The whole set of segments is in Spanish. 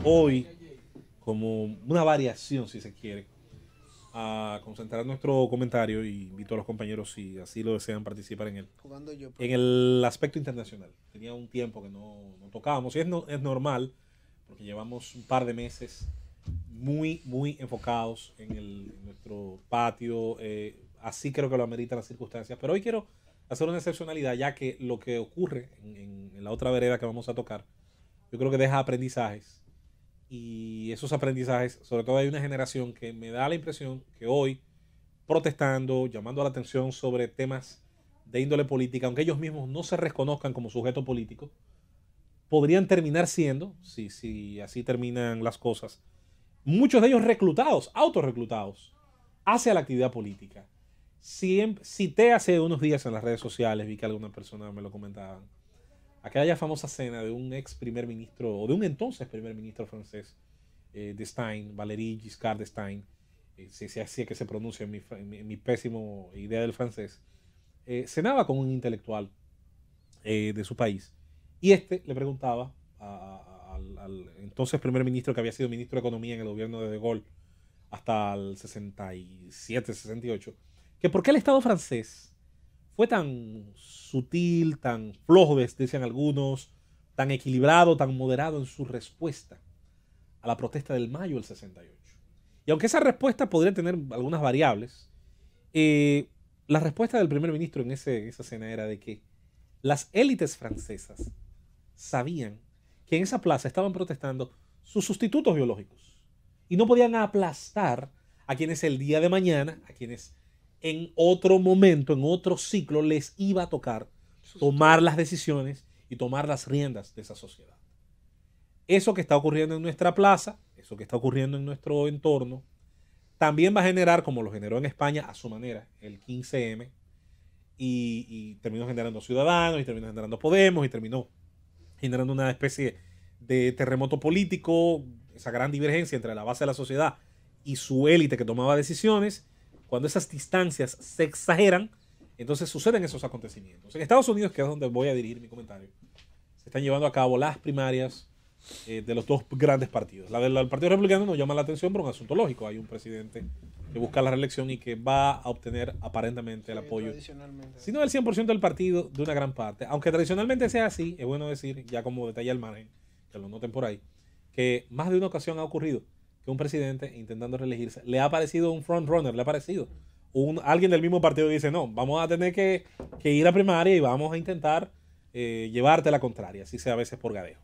hoy como una variación, si se quiere, a concentrar nuestro comentario y invito a los compañeros, si así lo desean, participar en él. En el aspecto internacional. Tenía un tiempo que no tocábamos y es normal porque llevamos un par de meses muy enfocados en nuestro patio. Así creo que lo ameritan las circunstancias. Pero hoy quiero hacer una excepcionalidad, ya que lo que ocurre en la otra vereda que vamos a tocar, yo creo que deja aprendizajes. Y esos aprendizajes, sobre todo hay una generación que me da la impresión que hoy, protestando, llamando la atención sobre temas de índole política, aunque ellos mismos no se reconozcan como sujeto político, podrían terminar siendo, si así terminan las cosas, muchos de ellos reclutados, autorreclutados, hacia la actividad política. Cité hace unos días en las redes sociales, vi que algunas personas me lo comentaban, aquella famosa cena de un ex primer ministro, o de un entonces primer ministro francés, d'Estaing, Valéry Giscard d'Estaing, si así es que se pronuncia en mi pésimo idea del francés, cenaba con un intelectual de su país, y le preguntaba al entonces primer ministro, que había sido ministro de Economía en el gobierno de Gaulle hasta el 67, 68, que por qué el Estado francés fue tan sutil, tan flojo, decían algunos, tan equilibrado, tan moderado en su respuesta a la protesta del mayo del 68. Y aunque esa respuesta podría tener algunas variables, la respuesta del primer ministro en esa cena era de que las élites francesas sabían que en esa plaza estaban protestando sus sustitutos biológicos y no podían aplastar a quienes el día de mañana, a quienes en otro momento, en otro ciclo, les iba a tocar tomar las decisiones y tomar las riendas de esa sociedad. Eso que está ocurriendo en nuestra plaza, eso que está ocurriendo en nuestro entorno, también va a generar, como lo generó en España a su manera, el 15M, y terminó generando Ciudadanos, y terminó generando Podemos, y terminó generando una especie de terremoto político, esa gran divergencia entre la base de la sociedad y su élite que tomaba decisiones. Cuando esas distancias se exageran, entonces suceden esos acontecimientos. En Estados Unidos, que es donde voy a dirigir mi comentario, se están llevando a cabo las primarias de los dos grandes partidos. La del Partido Republicano nos llama la atención por un asunto lógico. Hay un presidente que busca la reelección y que va a obtener aparentemente el apoyo, si no del 100% del partido, de una gran parte. Aunque tradicionalmente sea así, es bueno decir, ya como detalle al margen, que lo noten por ahí, que más de una ocasión ha ocurrido que un presidente intentando reelegirse le ha parecido un frontrunner, le ha parecido alguien del mismo partido que dice, no, vamos a tener que ir a primaria y vamos a intentar llevarte la contraria, así sea a veces por gadeo.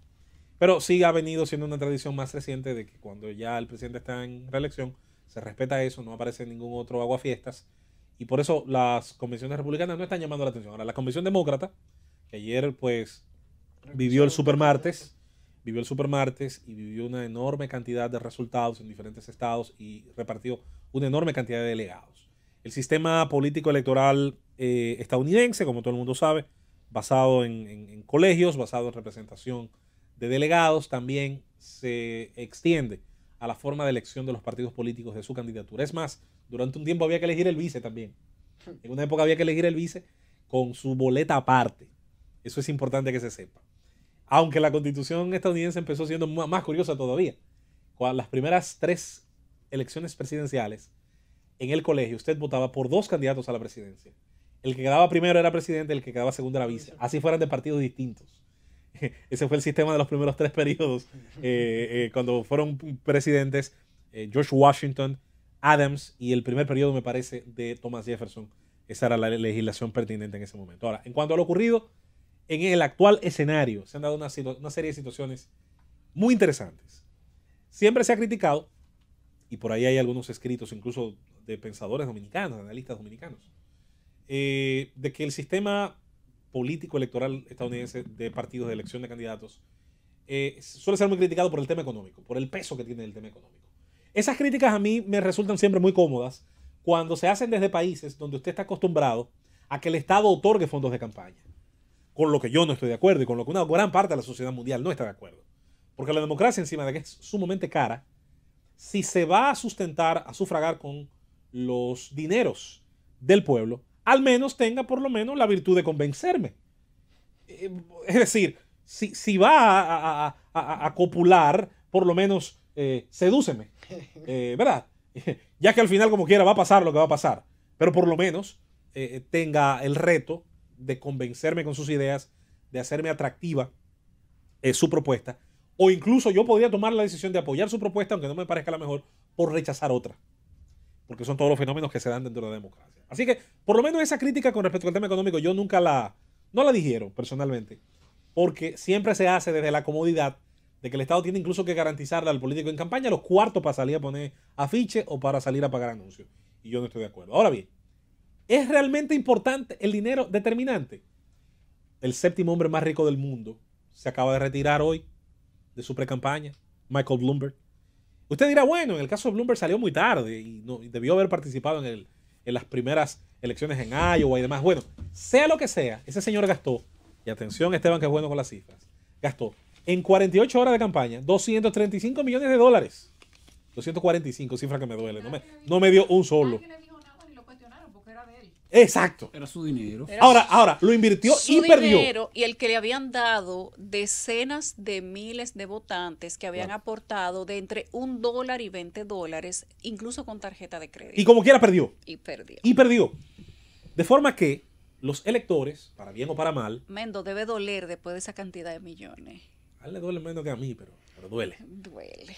Pero sí ha venido siendo una tradición más reciente de que cuando ya el presidente está en reelección, se respeta eso, no aparece ningún otro aguafiestas, y por eso las convenciones republicanas no están llamando la atención. Ahora, la convención demócrata, que ayer pues vivió el supermartes, y vivió una enorme cantidad de resultados en diferentes estados y repartió una enorme cantidad de delegados. El sistema político electoral estadounidense, como todo el mundo sabe, basado en colegios, basado en representación de delegados, también se extiende a la forma de elección de los partidos políticos de su candidatura. Es más, durante un tiempo había que elegir el vice también. En una época había que elegir el vice con su boleta aparte. Eso es importante que se sepa. Aunque la constitución estadounidense empezó siendo más curiosa todavía. Con las primeras 3 elecciones presidenciales, en el colegio usted votaba por 2 candidatos a la presidencia. El que quedaba primero era presidente, el que quedaba segundo era vice. Así fueran de partidos distintos. Ese fue el sistema de los primeros 3 periodos. Cuando fueron presidentes George Washington, Adams, y el primer periodo, me parece, de Thomas Jefferson. Esa era la legislación pertinente en ese momento. Ahora, en cuanto a lo ocurrido en el actual escenario, se han dado una serie de situaciones muy interesantes. Siempre se ha criticado, y por ahí hay algunos escritos incluso de pensadores dominicanos, analistas dominicanos, de que el sistema político electoral estadounidense de partidos de elección de candidatos suele ser muy criticado por el tema económico, por el peso que tiene el tema económico. Esas críticas a mí me resultan siempre muy cómodas cuando se hacen desde países donde usted está acostumbrado a que el Estado otorgue fondos de campaña, con lo que yo no estoy de acuerdo y con lo que una gran parte de la sociedad mundial no está de acuerdo. Porque la democracia, encima de que es sumamente cara, si se va a sustentar, a sufragar con los dineros del pueblo, al menos tenga por lo menos la virtud de convencerme. Es decir, si va a copular por lo menos sedúceme, ¿verdad? Ya que al final como quiera va a pasar lo que va a pasar, pero por lo menos tenga el reto de convencerme con sus ideas, de hacerme atractiva su propuesta, o incluso yo podría tomar la decisión de apoyar su propuesta, aunque no me parezca la mejor, por rechazar otra, porque son todos los fenómenos que se dan dentro de la democracia. Así que, por lo menos esa crítica con respecto al tema económico, yo nunca no la digiero personalmente, porque siempre se hace desde la comodidad de que el Estado tiene incluso que garantizarle al político en campaña los cuartos para salir a poner afiche o para salir a pagar anuncios. Y yo no estoy de acuerdo. Ahora bien, ¿es realmente importante el dinero determinante? El séptimo hombre más rico del mundo se acaba de retirar hoy de su pre-campaña, Michael Bloomberg. Usted dirá, bueno, en el caso de Bloomberg salió muy tarde y debió haber participado en las primeras elecciones en Iowa y demás. Bueno, sea lo que sea, ese señor gastó, y atención Esteban que es bueno con las cifras, gastó en 48 horas de campaña $235 millones. 245, cifra que me duele. No me dio un solo. Exacto. Era su dinero. Ahora, lo invirtió y perdió. Dinero, y el que le habían dado decenas de miles de votantes que habían aportado de entre $1 y $20, incluso con tarjeta de crédito. Y como quiera perdió. Y perdió. Y perdió. De forma que los electores, para bien o para mal. Mendo, debe doler después de esa cantidad de millones. A él le duele menos que a mí, pero duele. Duele.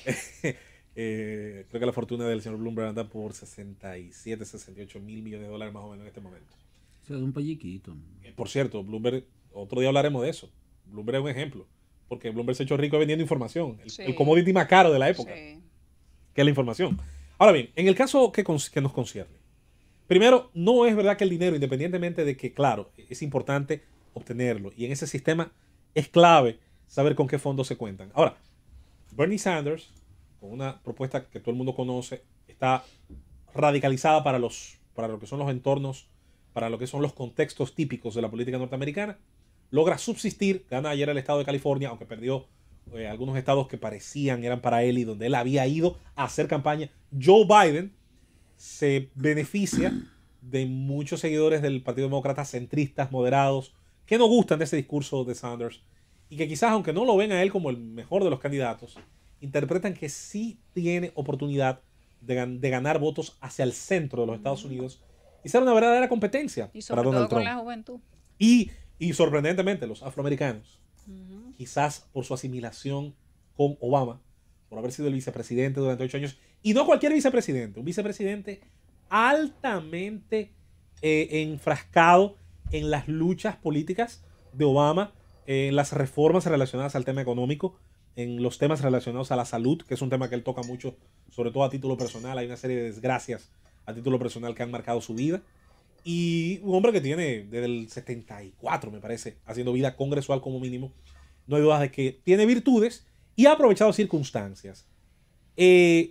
Creo que la fortuna del señor Bloomberg anda por 67, 68 mil millones de dólares más o menos en este momento. O sea, es un pelliquito. Por cierto, Bloomberg, otro día hablaremos de eso. Bloomberg es un ejemplo, porque Bloomberg se echó rico vendiendo información. El commodity más caro de la época, que es la información. Ahora bien, en el caso que nos concierne, primero, no es verdad que el dinero, independientemente de que, claro, es importante obtenerlo, y en ese sistema es clave saber con qué fondos se cuentan. Ahora, Bernie Sanders, con una propuesta que todo el mundo conoce, está radicalizada para lo que son los entornos, para lo que son los contextos típicos de la política norteamericana, logra subsistir, gana ayer el estado de California, aunque perdió algunos estados que parecían eran para él y donde él había ido a hacer campaña. Joe Biden se beneficia de muchos seguidores del Partido Demócrata, centristas, moderados, que no gustan de ese discurso de Sanders y que quizás, aunque no lo ven a él como el mejor de los candidatos, interpretan que sí tiene oportunidad de ganar votos hacia el centro de los Estados Unidos y ser una verdadera competencia y sobre para Donald todo Trump. con la juventud. Y sorprendentemente, los afroamericanos, quizás por su asimilación con Obama, por haber sido el vicepresidente durante 8 años, y no cualquier vicepresidente, un vicepresidente altamente enfrascado en las luchas políticas de Obama, en las reformas relacionadas al tema económico, en los temas relacionados a la salud, que es un tema que él toca mucho, sobre todo a título personal. Hay una serie de desgracias a título personal que han marcado su vida. Y un hombre que tiene desde el 74, me parece, haciendo vida congresual como mínimo. No hay dudas de que tiene virtudes y ha aprovechado circunstancias.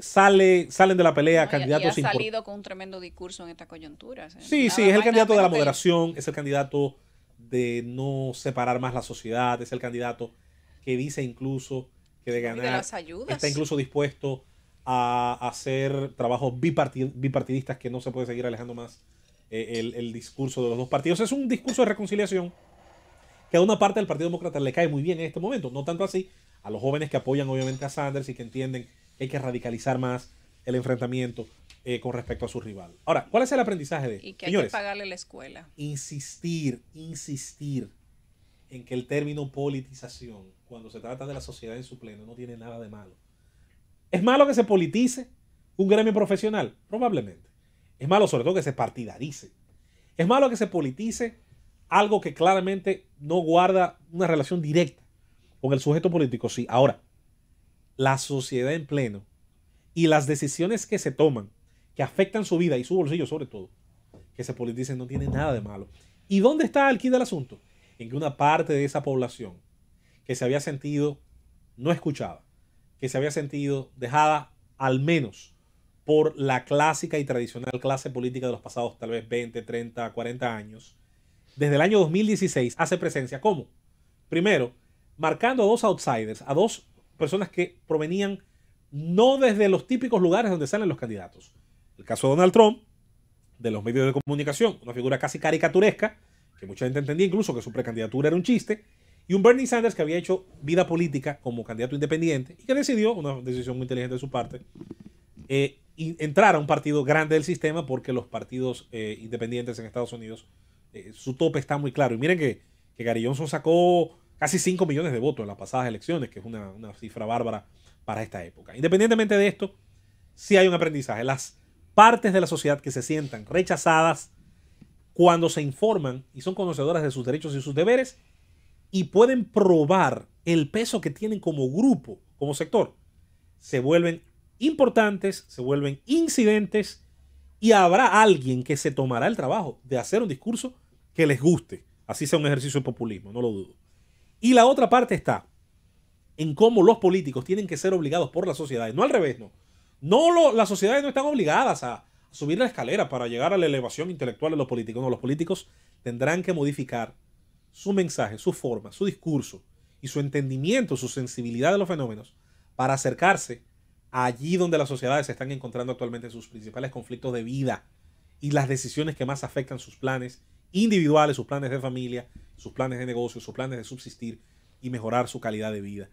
Salen de la pelea candidatos. Y ha salido con un tremendo discurso en esta coyuntura. Sí, es el candidato de la moderación, es el candidato de no separar más la sociedad, es el candidato que dice incluso que de ganar de las ayudas. Está incluso dispuesto a hacer trabajos bipartidistas, que no se puede seguir alejando más el discurso de los dos partidos. Es un discurso de reconciliación que a una parte del Partido Demócrata le cae muy bien en este momento, no tanto así a los jóvenes que apoyan obviamente a Sanders y que entienden que hay que radicalizar más el enfrentamiento con respecto a su rival. Ahora, ¿cuál es el aprendizaje de esto? Y que hay Señores, que pagarle la escuela. Insistir en que el término politización, cuando se trata de la sociedad en su pleno, no tiene nada de malo. ¿Es malo que se politice un gremio profesional? Probablemente. Es malo sobre todo que se partidarice. Es malo que se politice algo que claramente no guarda una relación directa con el sujeto político. Sí, ahora, la sociedad en pleno y las decisiones que se toman, que afectan su vida y su bolsillo sobre todo, que se politicen, no tiene nada de malo. ¿Y dónde está el quid del asunto? En que una parte de esa población que se había sentido no escuchada, que se había sentido dejada al menos por la clásica y tradicional clase política de los pasados tal vez 20, 30, 40 años, desde el año 2016 hace presencia. ¿Cómo? Primero, marcando a dos outsiders, a dos personas que provenían no desde los típicos lugares donde salen los candidatos. El caso de Donald Trump, de los medios de comunicación, una figura casi caricaturesca, que mucha gente entendía incluso que su precandidatura era un chiste, y un Bernie Sanders que había hecho vida política como candidato independiente y que decidió, una decisión muy inteligente de su parte, entrar a un partido grande del sistema, porque los partidos independientes en Estados Unidos, su tope está muy claro. Y miren que Gary Johnson sacó casi 5 millones de votos en las pasadas elecciones, que es una cifra bárbara para esta época. Independientemente de esto, sí hay un aprendizaje. Las partes de la sociedad que se sientan rechazadas cuando se informan y son conocedoras de sus derechos y sus deberes y pueden probar el peso que tienen como grupo, como sector, se vuelven importantes, se vuelven incidentes, y habrá alguien que se tomará el trabajo de hacer un discurso que les guste, así sea un ejercicio de populismo, no lo dudo. Y la otra parte está en cómo los políticos tienen que ser obligados por las sociedades, no al revés, las sociedades no están obligadas a subir la escalera para llegar a la elevación intelectual de los políticos. No, los políticos tendrán que modificar su mensaje, su forma, su discurso y su entendimiento, su sensibilidad de los fenómenos para acercarse allí donde las sociedades se están encontrando actualmente sus principales conflictos de vida y las decisiones que más afectan sus planes individuales, sus planes de familia, sus planes de negocio, sus planes de subsistir y mejorar su calidad de vida.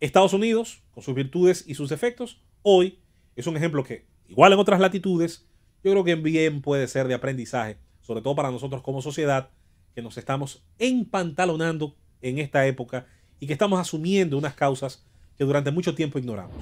Estados Unidos, con sus virtudes y sus defectos, hoy es un ejemplo que, igual en otras latitudes, yo creo que bien puede ser de aprendizaje, sobre todo para nosotros como sociedad, que nos estamos empantalonando en esta época y que estamos asumiendo unas causas que durante mucho tiempo ignoramos.